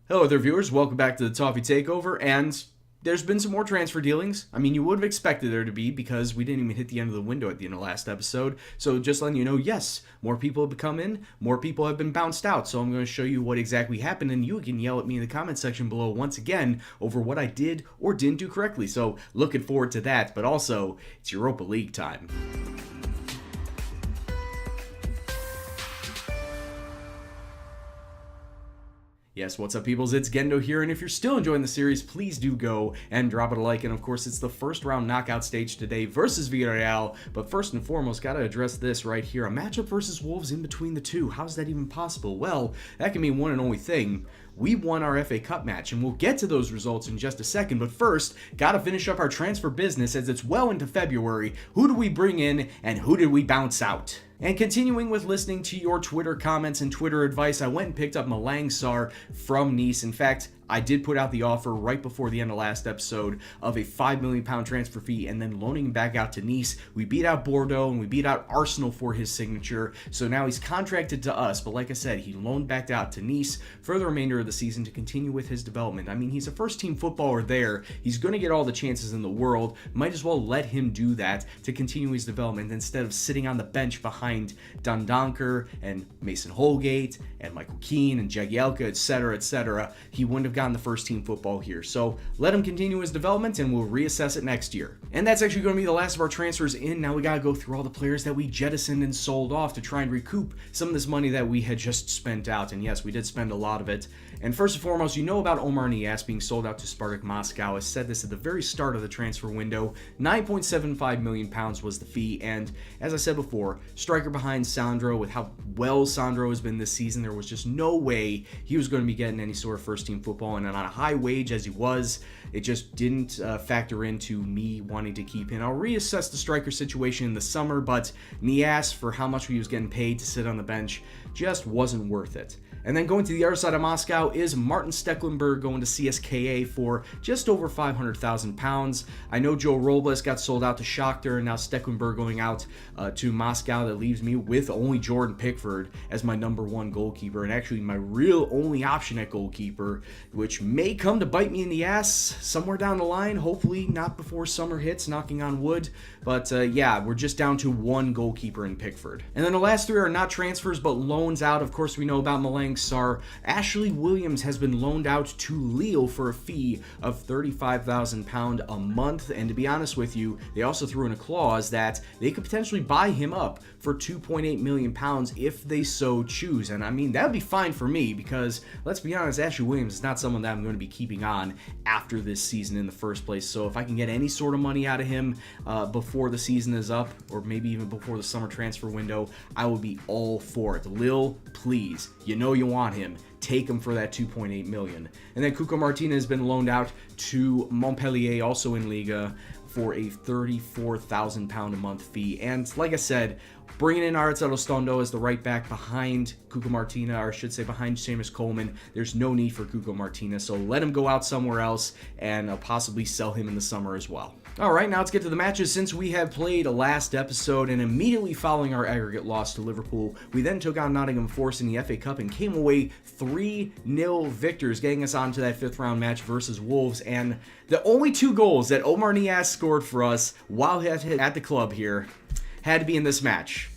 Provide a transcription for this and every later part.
Hello there, viewers. Welcome back to the Toffee Takeover, and there's been some more transfer dealings. I mean, you would have expected there to be because we didn't even hit the end of the window at the end of last episode. So just letting you know, yes, more people have come in, more people have been bounced out. So I'm going to show you what exactly happened, and you can yell at me in the comment section below once again over what I did or didn't do correctly. So looking forward to that, but also it's Europa League time. Yes, what's up, peoples? It's Gendo here, and if you're still enjoying the series, please do go and drop it a like. And of course, it's the first round knockout stage today versus Villarreal. But first and foremost, gotta address this right here: a matchup versus Wolves in between the two. How's that even possible? Well, that can mean one and only thing. We won our FA Cup match, and we'll get to those results in just a second. But first, gotta finish up our transfer business as it's well into February. Who do we bring in, and who did we bounce out? And continuing with listening to your Twitter comments and Twitter advice, I went and picked up Malang Sarr from Nice. In fact, I did put out the offer right before the end of last episode of a £5 million transfer fee and then loaning him back out to Nice. We beat out Bordeaux and we beat out Arsenal for his signature. So now he's contracted to us. But like I said, he loaned back out to Nice for the remainder of the season to continue with his development. I mean, he's a first-team footballer there. He's going to get all the chances in the world. Might as well let him do that to continue his development instead of sitting on the bench behind Dendoncker and Mason Holgate and Michael Keane and Jagielka, etc., etc. He wouldn't have gotten the first team football here. So let him continue his development and we'll reassess it next year. And that's actually going to be the last of our transfers in. Now we got to go through all the players that we jettisoned and sold off to try and recoup some of this money that we had just spent out. And yes, we did spend a lot of it. And first and foremost, you know about Omar Nias being sold out to Spartak Moscow. I said this at the very start of the transfer window. £9.75 million was the fee. And as I said before, striker behind Sandro, with how well Sandro has been this season, there was just no way he was going to be getting any sort of first team football. And on a high wage as he was, it just didn't factor into me wanting to keep him. I'll reassess the striker situation in the summer, but Nias, for how much he was getting paid to sit on the bench, just wasn't worth it. And then going to the other side of Moscow is Martin Stecklenburg going to CSKA for just over £500,000. I know Joe Robles got sold out to Shakhtar, and now Stecklenburg going out to Moscow. That leaves me with only Jordan Pickford as my number one goalkeeper, and actually my real only option at goalkeeper, which may come to bite me in the ass somewhere down the line. Hopefully not before summer hits, knocking on wood. But yeah, we're just down to one goalkeeper in Pickford. And then the last three are not transfers, but loans out. Of course, we know about Malang Sarr. Ashley Williams has been loaned out to Lille for a fee of £35,000 a month. And to be honest with you, they also threw in a clause that they could potentially buy him up for £2.8 million if they so choose. And I mean, that would be fine for me because, let's be honest, Ashley Williams is not someone that I'm going to be keeping on after this season in the first place. So if I can get any sort of money out of him before the season is up, or maybe even before the summer transfer window, I will be all for it. Lille, please, you know you want him. Take him for that $2.8 million. And then Cuco Martina has been loaned out to Montpellier, also in Liga, for a £34,000 a month fee. And like I said, bringing in Aritz Elostondo as the right back behind Cuco Martina, or I should say behind Seamus Coleman, there's no need for Cuco Martina, so let him go out somewhere else and possibly sell him in the summer as well. Alright, now let's get to the matches. Since we have played a last episode and immediately following our aggregate loss to Liverpool, we then took on Nottingham Forest in the FA Cup and came away 3-0 victors, getting us on to that fifth round match versus Wolves. And the only two goals that Omar Nias scored for us while at the club here had to be in this match.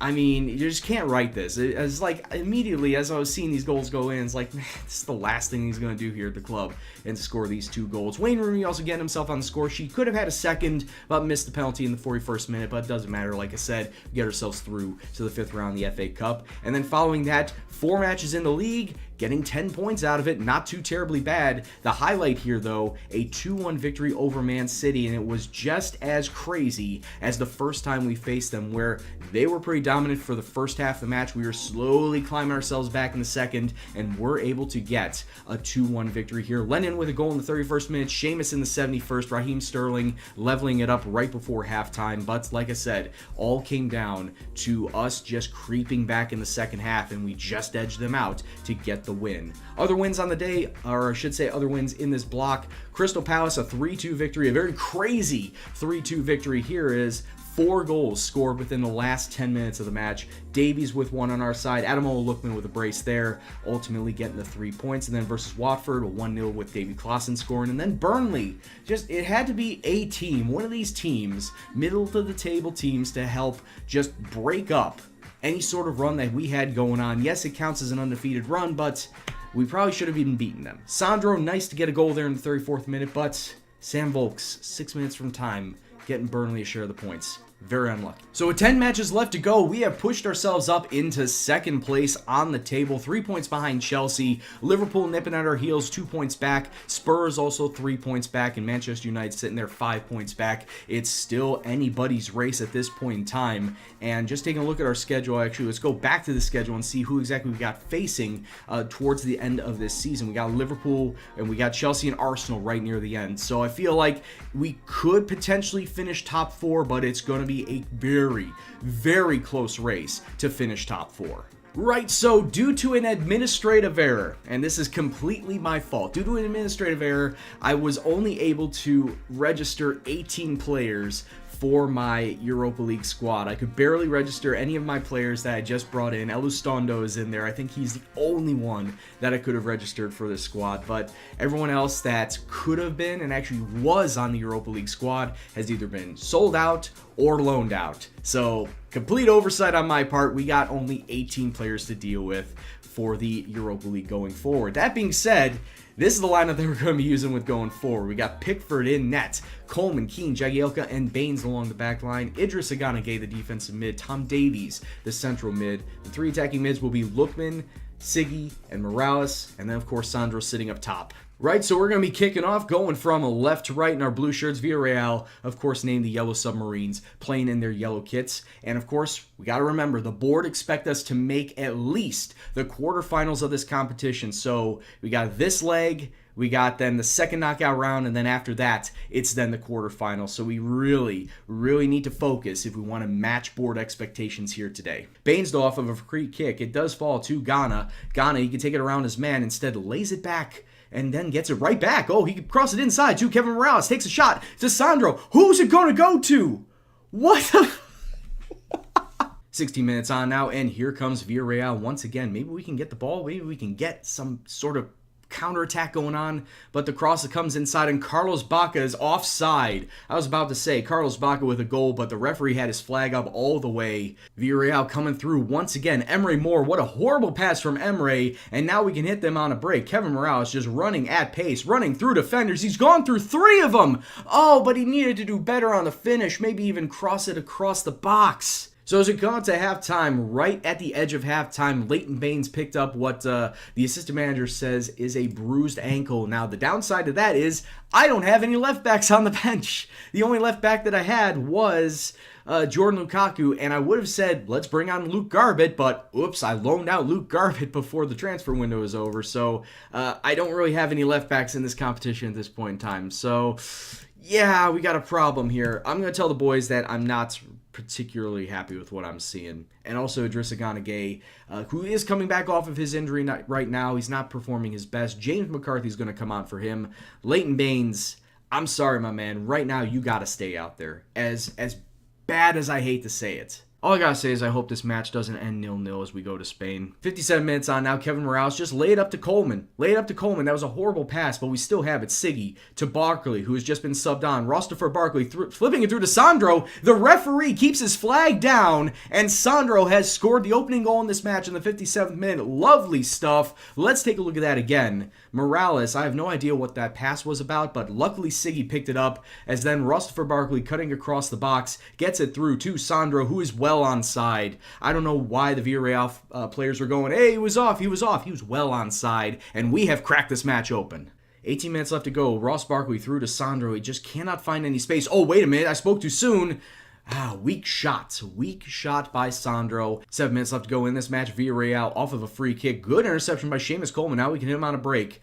I mean, you just can't write this. It's like, immediately as I was seeing these goals go in, it's like, man, this is the last thing he's going to do here at the club, and to score these two goals. Wayne Rooney also getting himself on the score sheet. Could have had a second, but missed the penalty in the 41st minute, but it doesn't matter. Like I said, we get ourselves through to the fifth round of the FA Cup. And then following that, 4 matches in the league, getting 10 points out of it, not too terribly bad. The highlight here, though, a 2-1 victory over Man City, and it was just as crazy as the first time we faced them, where they were pretty dominant for the first half of the match. We were slowly climbing ourselves back in the second, and were able to get a 2-1 victory here. Lennon with a goal in the 31st minute, Seamus in the 71st, Raheem Sterling leveling it up right before halftime. But like I said, all came down to us just creeping back in the second half, and we just edged them out to get the win. Other wins on the day, or I should say other wins in this block: Crystal Palace, a 3-2 victory, a very crazy 3-2 victory here, is 4 goals scored within the last 10 minutes of the match. Davies with one on our side, Adamola Lookman with a brace there, ultimately getting the 3 points. And then versus Watford, a 1-0 with Davy Klaassen scoring. And then Burnley, it had to be a team, one of these teams, middle to the table teams, to help just break up any sort of run that we had going on. Yes, it counts as an undefeated run, but we probably should have even beaten them. Sandro, nice to get a goal there in the 34th minute, but Sam Volks, 6 minutes from time, getting Burnley a share of the points. Very unlucky. So with 10 matches left to go, we have pushed ourselves up into second place on the table, 3 points behind Chelsea. Liverpool nipping at our heels, 2 points back. Spurs also 3 points back, and Manchester United sitting there 5 points back. It's still anybody's race at this point in time. And just taking a look at our schedule, actually, let's go back to the schedule and see who exactly we got facing towards the end of this season. We got Liverpool, and we got Chelsea and Arsenal right near the end. So I feel like we could potentially finish top 4, but it's going to be a very, very close race to finish top 4. Right, so due to an administrative error, and this is completely my fault, due to an administrative error, I was only able to register 18 players for my Europa League squad. I could barely register any of my players that I just brought in. Elustondo is in there. I think he's the only one that I could have registered for this squad, but everyone else that could have been and actually was on the Europa League squad has either been sold out or loaned out. So complete oversight on my part. We got only 18 players to deal with for the Europa League going forward. That being said, this is the lineup that we're going to be using with going forward. We got Pickford in net, Koeman, Keane, Jagielka, and Baines along the back line. Idris Aganagay, the defensive mid. Tom Davies, the central mid. The 3 attacking mids will be Lookman, Siggy, and Morales. And then, of course, Sandro sitting up top. Right, so we're going to be kicking off, going from left to right in our blue shirts. Villarreal, of course, named the Yellow Submarines, playing in their yellow kits. And, of course, we got to remember, the board expect us to make at least the quarterfinals of this competition. So we got this leg, we got then the second knockout round, and then after that, it's then the quarterfinals. So we really, really need to focus if we want to match board expectations here today. Baines, though, off of a free kick, it does fall to Ghana. Ghana, he can take it around his man, instead lays it back and then gets it right back. Oh, he can cross it inside to Kevin Morales. Takes a shot to Sandro. Who's it going to go to? What the... 60 minutes on now, and here comes Villarreal once again. Maybe we can get the ball. Maybe we can get some sort of counterattack going on, but the cross that comes inside, and Carlos Baca is offside. I was about to say Carlos Baca with a goal, but the referee had his flag up all the way. Villarreal coming through once again. Emre Moore, what a horrible pass from Emre, and now we can hit them on a break. Kevin Morales just running at pace, running through defenders. He's gone through 3 of them. Oh, but he needed to do better on the finish, maybe even cross it across the box. So as we come up to halftime, right at the edge of halftime, Leighton Baines picked up what the assistant manager says is a bruised ankle. Now, the downside to that is I don't have any left backs on the bench. The only left back that I had was Jordan Lukaku, and I would have said, let's bring on Luke Garbett, but oops, I loaned out Luke Garbett before the transfer window is over, so I don't really have any left backs in this competition at this point in time. So, yeah, we got a problem here. I'm going to tell the boys that I'm not particularly happy with what I'm seeing. And also Idrissa Gana, who is coming back off of his injury right now. He's not performing his best. James McCarthy's going to come on for him. Leighton Baines, I'm sorry, my man. Right now, you got to stay out there. As bad as I hate to say it. All I gotta say is I hope this match doesn't end 0-0 as we go to Spain. 57 minutes on now. Kevin Morales just lay it up to Koeman. That was a horrible pass, but we still have it. Siggy to Barkley, who has just been subbed on. Rostaffer Barkley flipping it through to Sandro. The referee keeps his flag down, and Sandro has scored the opening goal in this match in the 57th minute. Lovely stuff. Let's take a look at that again. Morales, I have no idea what that pass was about, but luckily Siggy picked it up, as then Rostaffer Barkley cutting across the box gets it through to Sandro, who is well onside. I don't know why the Villarreal players were going, hey, he was off. He was well onside, and we have cracked this match open. 18 minutes left to go. Ross Barkley through to Sandro. He just cannot find any space. Oh, wait a minute. I spoke too soon. Weak shot by Sandro. 7 minutes left to go in this match. Villarreal off of a free kick. Good interception by Seamus Coleman. Now we can hit him on a break.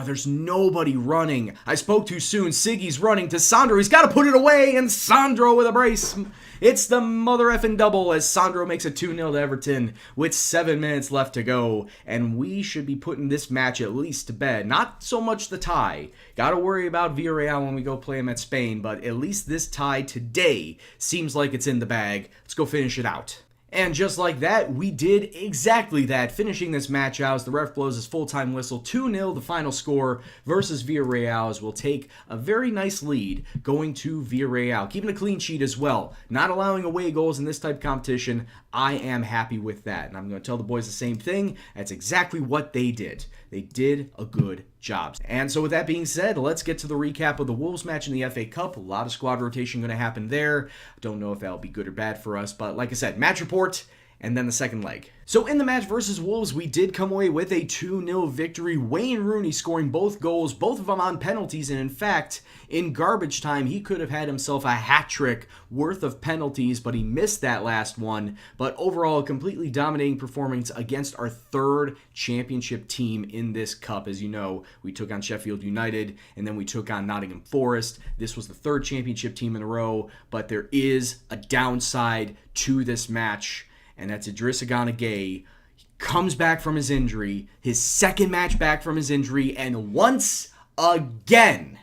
There's nobody running. I spoke too soon. Siggy's running to Sandro. He's got to put it away, and Sandro with a brace. It's the mother effing double as Sandro makes it 2-0 to Everton with 7 minutes left to go. And we should be putting this match at least to bed. Not so much the tie. Got to worry about Villarreal when we go play them at Spain, but at least this tie today seems seems like it's in the bag. Let's go finish it out. And just like that, we did exactly that, finishing this match out as the ref blows his full-time whistle. 2-0 the final score versus Villarreal, as we'll take a very nice lead going to Villarreal. Keeping a clean sheet as well, not allowing away goals in this type of competition. I am happy with that, and I'm going to tell the boys the same thing. That's exactly what they did. They did a good job. And so with that being said, let's get to the recap of the Wolves match in the FA Cup. A lot of squad rotation going to happen there. I don't know if that'll be good or bad for us, but like I said, match report and then the second leg. So in the match versus Wolves, we did come away with a 2-0 victory. Wayne Rooney scoring both goals, both of them on penalties, and in fact, in garbage time, he could have had himself a hat trick worth of penalties, but he missed that last one. But overall, a completely dominating performance against our third championship team in this cup. As you know, we took on Sheffield United, and then we took on Nottingham Forest. This was the third championship team in a row, but there is a downside to this match, and that's Idrissa Gana Gueye. He comes back from his injury, his second match back from his injury, and once again,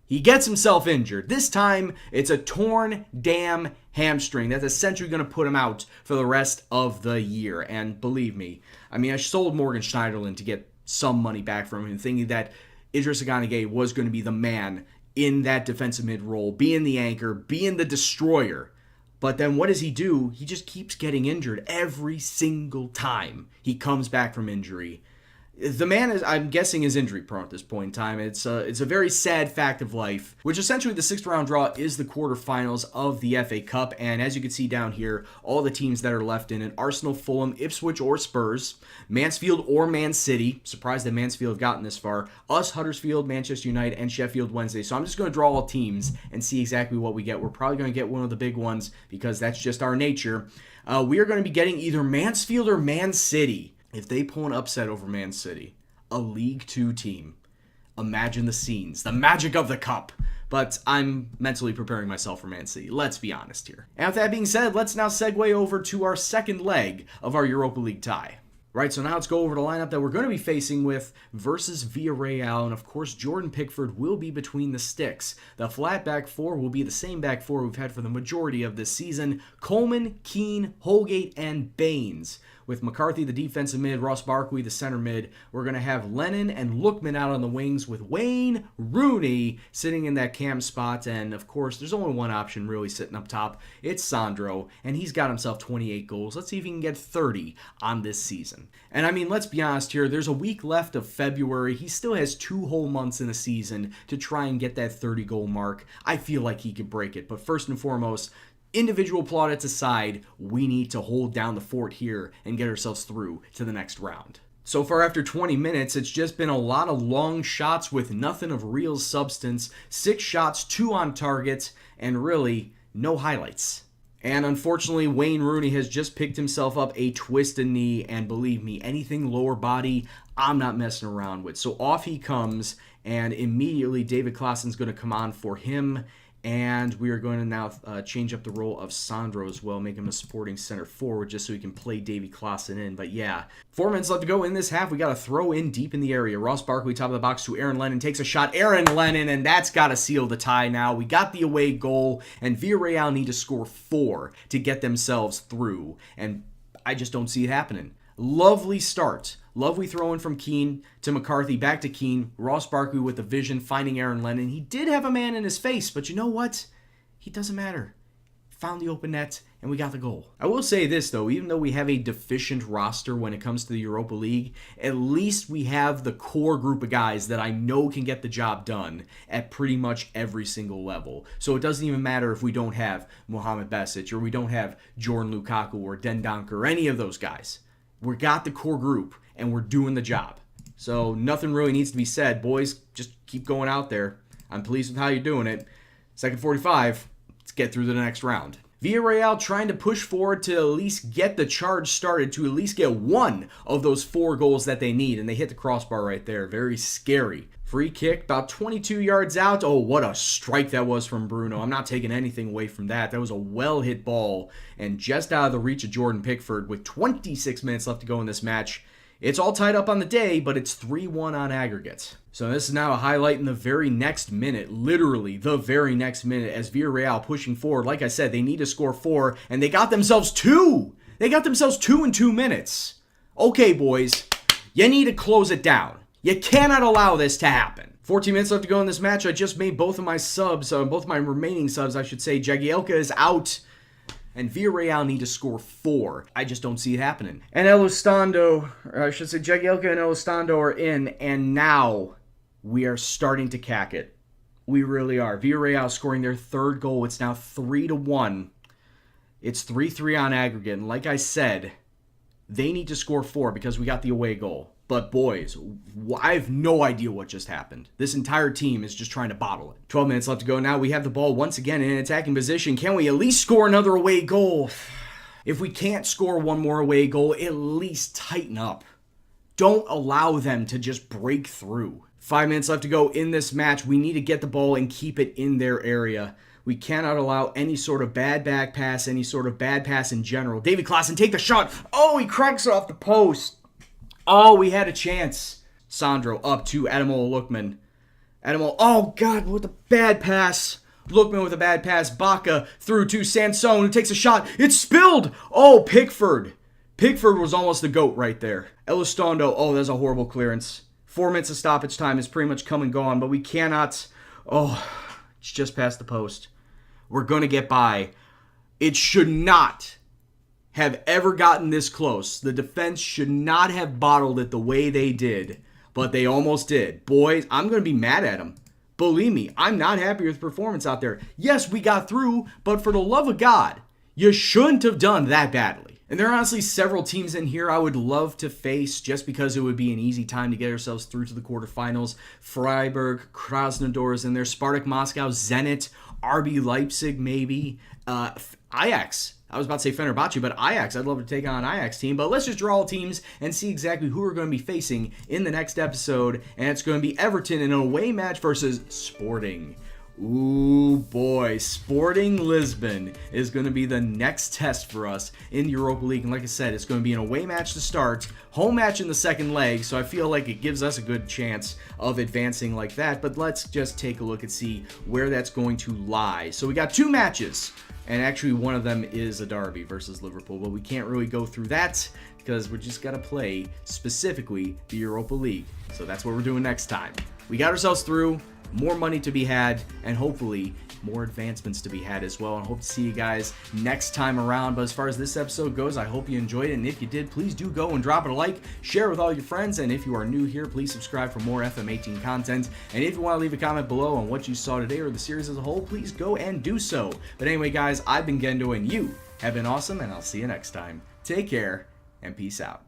he gets himself injured. This time, it's a torn damn hamstring. That's essentially going to put him out for the rest of the year. And believe me, I mean, I sold Morgan Schneiderlin to get some money back from him, thinking that Idrissa Gana Gueye was going to be the man in that defensive mid role, being the anchor, being the destroyer. But then what does he do? He just keeps getting injured every single time he comes back from injury. The man is, I'm guessing, is injury prone at this point in time. It's a very sad fact of life, which essentially the sixth round draw is the quarterfinals of the FA Cup. And as you can see down here, all the teams that are left in it: Arsenal, Fulham, Ipswich or Spurs, Mansfield or Man City. Surprised that Mansfield have gotten this far. Us, Huddersfield, Manchester United, and Sheffield Wednesday. So I'm just going to draw all teams and see exactly what we get. We're probably going to get one of the big ones because that's just our nature. We are going to be getting either Mansfield or Man City. If they pull an upset over Man City, a League 2 team, imagine the scenes, the magic of the cup. But I'm mentally preparing myself for Man City, let's be honest here. And with that being said, let's now segue over to our second leg of our Europa League tie. Right, so now let's go over the lineup that we're going to be facing with versus Villarreal, and of course Jordan Pickford will be between the sticks. The flat back four will be the same back four we've had for the majority of this season: Koeman, Keane, Holgate, and Baines. With McCarthy the defensive mid, Ross Barkley the center mid. We're going to have Lennon and Lookman out on the wings, with Wayne Rooney sitting in that cam spot. And of course, there's only one option really sitting up top. It's Sandro, and he's got himself 28 goals. Let's see if he can get 30 on this season. And I mean, let's be honest here, there's a week left of February. He still has 2 whole months in a season to try and get that 30-goal mark. I feel like he could break it. But first and foremost, individual plaudits aside, we need to hold down the fort here and get ourselves through to the next round. So far, after 20 minutes, it's just been a lot of long shots with nothing of real substance. 6 shots, 2 on target, and really no highlights. And unfortunately, Wayne Rooney has just picked himself up a twisted knee, and believe me, anything lower body, I'm not messing around with. So off he comes, and immediately David Klaasen's going to come on for him. And we are going to now change up the role of Sandro as well, make him a supporting center forward just so he can play Davy Klaasen in. But yeah, 4 minutes left to go in this half. We got to throw in deep in the area. Ross Barkley, top of the box to Aaron Lennon, takes a shot. Aaron Lennon, and that's got to seal the tie now. We got the away goal, and Villarreal need to score 4 to get themselves through. And I just don't see it happening. Lovely start. Lovely throw in from Keane to McCarthy, back to Keane. Ross Barkley with the vision, finding Aaron Lennon. He did have a man in his face, but you know what? He doesn't matter. Found the open net, and we got the goal. I will say this, though. Even though we have a deficient roster when it comes to the Europa League, at least we have the core group of guys that I know can get the job done at pretty much every single level. So it doesn't even matter if we don't have Mohamed Besic, or we don't have Jordan Lukaku, or Dendoncker, or any of those guys. We got the core group, and we're doing the job. So nothing really needs to be said. Boys, just keep going out there. I'm pleased with how you're doing it. Second 45, let's get through to the next round. Villarreal trying to push forward to at least get the charge started, to at least get one of those 4 goals that they need, and they hit the crossbar right there. Very scary. Free kick, about 22 yards out. Oh, what a strike that was from Bruno. I'm not taking anything away from that. That was a well-hit ball, and just out of the reach of Jordan Pickford with 26 minutes left to go in this match. It's all tied up on the day, but it's 3-1 on aggregate. So this is now a highlight in the very next minute, literally the very next minute, as Villarreal pushing forward. Like I said, they need to score 4, and they got themselves 2. They got themselves 2 in 2 minutes. Okay, boys, you need to close it down. You cannot allow this to happen. 14 minutes left to go in this match. I just made both of my subs, both my remaining subs, I should say. Jagielka is out, and Villarreal need to score 4. I just don't see it happening. And Elizondo, or I should say Jagielka and Elizondo are in, and now we are starting to cack it. We really are. Villarreal scoring their 3rd goal. It's now 3-1. It's 3-3 on aggregate. And like I said, they need to score 4 because we got the away goal. But boys, I have no idea what just happened. This entire team is just trying to bottle it. 12 minutes left to go now. We have the ball once again in an attacking position. Can we at least score another away goal? If we can't score one more away goal, at least tighten up. Don't allow them to just break through. 5 minutes left to go in this match. We need to get the ball and keep it in their area. We cannot allow any sort of bad back pass, any sort of bad pass in general. David Klaassen, take the shot. Oh, he cracks it off the post. Oh, we had a chance. Sandro up to Ademola Lookman. Ademola, oh God, with a bad pass. Lookman with a bad pass. Baca through to Sansone, who takes a shot. It's spilled. Oh, Pickford. Pickford was almost the GOAT right there. Elizondo, oh, that's a horrible clearance. 4 minutes of stoppage time is pretty much come and gone, but we cannot. Oh, it's just past the post. We're going to get by. It should not have ever gotten this close. The defense should not have bottled it the way they did, but they almost did. Boys, I'm going to be mad at them. Believe me, I'm not happy with the performance out there. Yes, we got through, but for the love of God, you shouldn't have done that badly. And there are honestly several teams in here I would love to face just because it would be an easy time to get ourselves through to the quarterfinals. Freiburg, Krasnodar is in there, Spartak Moscow, Zenit, RB Leipzig maybe, Ajax. I was about to say Fenerbahce, but Ajax. I'd love to take on an Ajax team. But let's just draw all teams and see exactly who we're going to be facing in the next episode. And it's going to be Everton in an away match versus Sporting. Ooh, boy. Sporting Lisbon is going to be the next test for us in the Europa League. And like I said, it's going to be an away match to start, home match in the second leg. So I feel like it gives us a good chance of advancing like that. But let's just take a look and see where that's going to lie. So we got 2 matches. And actually, one of them is a derby versus Liverpool. But we can't really go through that because we're just got to play specifically the Europa League. So that's what we're doing next time. We got ourselves through. More money to be had, and hopefully more advancements to be had as well. And I hope to see you guys next time around. But as far as this episode goes, I hope you enjoyed it. And if you did, please do go and drop it a like, share it with all your friends. And if you are new here, please subscribe for more FM18 content. And if you want to leave a comment below on what you saw today or the series as a whole, please go and do so. But anyway, guys, I've been Gendo, and you have been awesome, and I'll see you next time. Take care, and peace out.